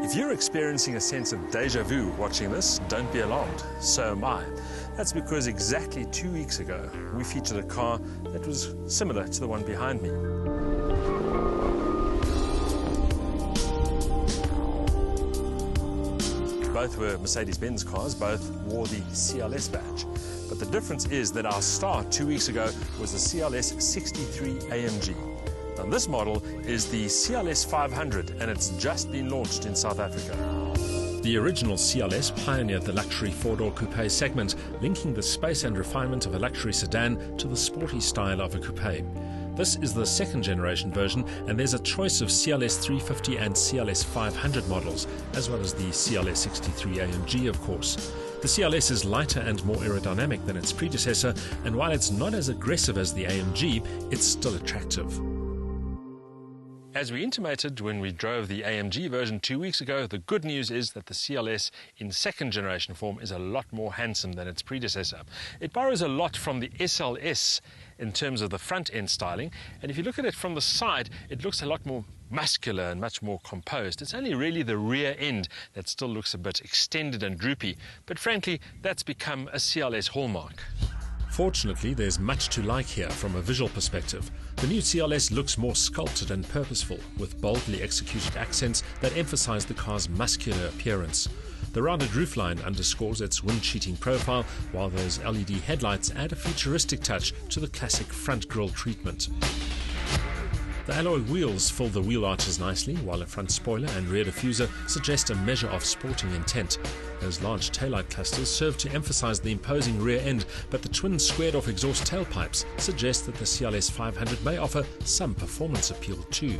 If you're experiencing a sense of déjà vu watching this, don't be alarmed. So am I. That's because exactly 2 weeks ago, we featured a car that was similar to the one behind me. Both were Mercedes-Benz cars, both wore the CLS badge. But the difference is that our star 2 weeks ago was the CLS63 AMG. Now this model is the CLS500 and it's just been launched in South Africa. The original CLS pioneered the luxury four-door coupe segment, linking the space and refinement of a luxury sedan to the sporty style of a coupe. This is the second generation version, and there's a choice of CLS350 and CLS500 models, as well as the CLS63 AMG, of course. The CLS is lighter and more aerodynamic than its predecessor, and while it's not as aggressive as the AMG, it's still attractive. As we intimated when we drove the AMG version 2 weeks ago, the good news is that the CLS in second generation form is a lot more handsome than its predecessor. It borrows a lot from the SLS in terms of the front end styling, and if you look at it from the side, it looks a lot more muscular and much more composed. It's only really the rear end that still looks a bit extended and droopy, but frankly, that's become a CLS hallmark. Fortunately, there's much to like here from a visual perspective. The new CLS looks more sculpted and purposeful, with boldly executed accents that emphasize the car's muscular appearance. The rounded roofline underscores its wind-cheating profile, while those LED headlights add a futuristic touch to the classic front grille treatment. The alloy wheels fill the wheel arches nicely, while a front spoiler and rear diffuser suggest a measure of sporting intent. Those large taillight clusters serve to emphasize the imposing rear end, but the twin squared-off exhaust tailpipes suggest that the CLS500 may offer some performance appeal too.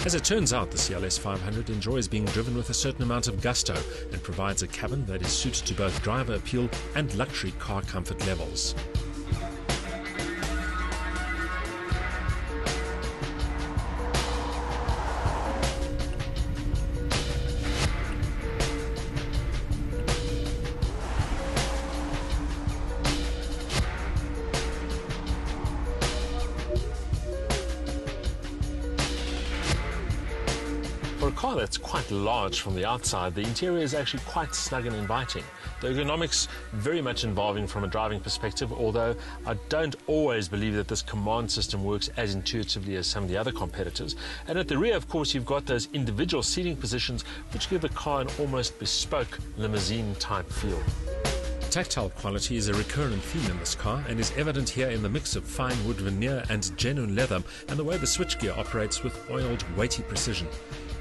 As it turns out, the CLS500 enjoys being driven with a certain amount of gusto and provides a cabin that is suited to both driver appeal and luxury car comfort levels. For a car that's quite large from the outside, the interior is actually quite snug and inviting. The ergonomics very much involving from a driving perspective, although I don't always believe that this command system works as intuitively as some of the other competitors. And at the rear, of course, you've got those individual seating positions which give the car an almost bespoke limousine-type feel. Tactile quality is a recurrent theme in this car and is evident here in the mix of fine wood veneer and genuine leather, and the way the switchgear operates with oiled, weighty precision.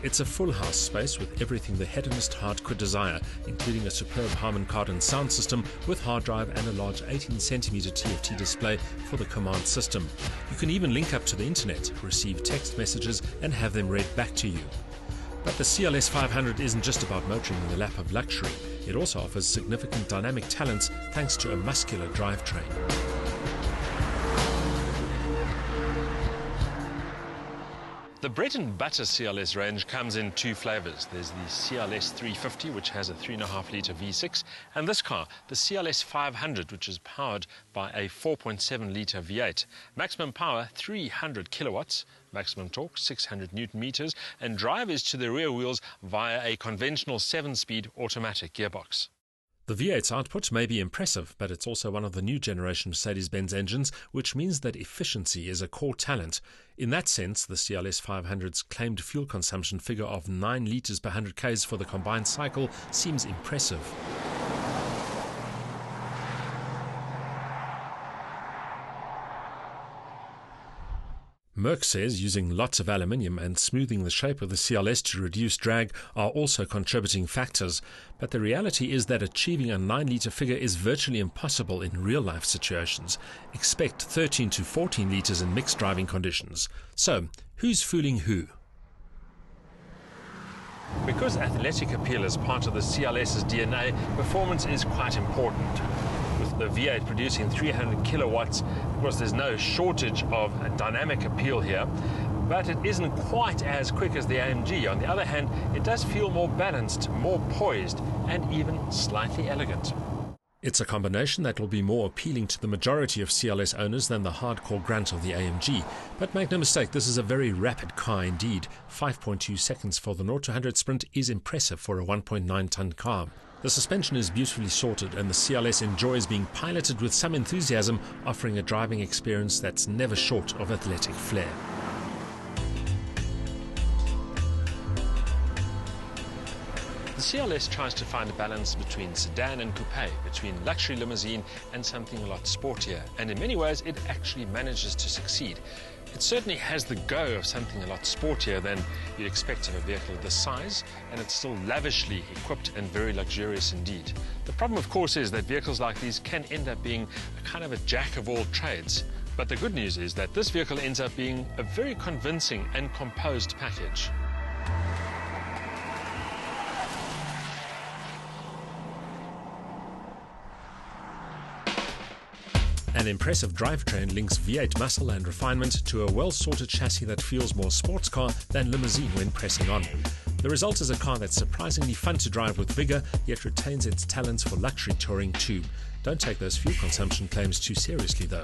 It's a full house space with everything the hedonist heart could desire, including a superb Harman Kardon sound system with hard drive and a large 18cm TFT display for the command system. You can even link up to the internet, receive text messages and have them read back to you. But the CLS500 isn't just about motoring in the lap of luxury. It also offers significant dynamic talents thanks to a muscular drivetrain. The bread and butter CLS range comes in two flavors. There's the CLS350, which has a 3.5-litre V6, and this car, the CLS500, which is powered by a 4.7-litre V8. Maximum power, 300 kilowatts, maximum torque, 600 Newton meters, and drive is to the rear wheels via a conventional 7-speed automatic gearbox. The V8's output may be impressive, but it's also one of the new generation Mercedes-Benz engines, which means that efficiency is a core talent. In that sense, the CLS500's claimed fuel consumption figure of 9 litres per 100 k's for the combined cycle seems impressive. Merck says using lots of aluminium and smoothing the shape of the CLS to reduce drag are also contributing factors, but the reality is that achieving a 9-litre figure is virtually impossible in real-life situations. Expect 13 to 14 litres in mixed driving conditions. So, who's fooling who? Because athletic appeal is part of the CLS's DNA, performance is quite important. With the V8 producing 300 kilowatts, of course there's no shortage of dynamic appeal here, but it isn't quite as quick as the AMG. On the other hand, it does feel more balanced, more poised, and even slightly elegant. It's a combination that will be more appealing to the majority of CLS owners than the hardcore grunt of the AMG. But make no mistake, this is a very rapid car indeed. 5.2 seconds for the 0 to 100 sprint is impressive for a 1.9-ton car. The suspension is beautifully sorted, and the CLS enjoys being piloted with some enthusiasm, offering a driving experience that's never short of athletic flair. The CLS tries to find a balance between sedan and coupe, between luxury limousine and something a lot sportier, and in many ways it actually manages to succeed. It certainly has the go of something a lot sportier than you'd expect of a vehicle of this size, and it's still lavishly equipped and very luxurious indeed. The problem, of course, is that vehicles like these can end up being a kind of a jack of all trades. But the good news is that this vehicle ends up being a very convincing and composed package. An impressive drivetrain links V8 muscle and refinement to a well-sorted chassis that feels more sports car than limousine when pressing on. The result is a car that's surprisingly fun to drive with vigor, yet retains its talents for luxury touring too. Don't take those fuel consumption claims too seriously though.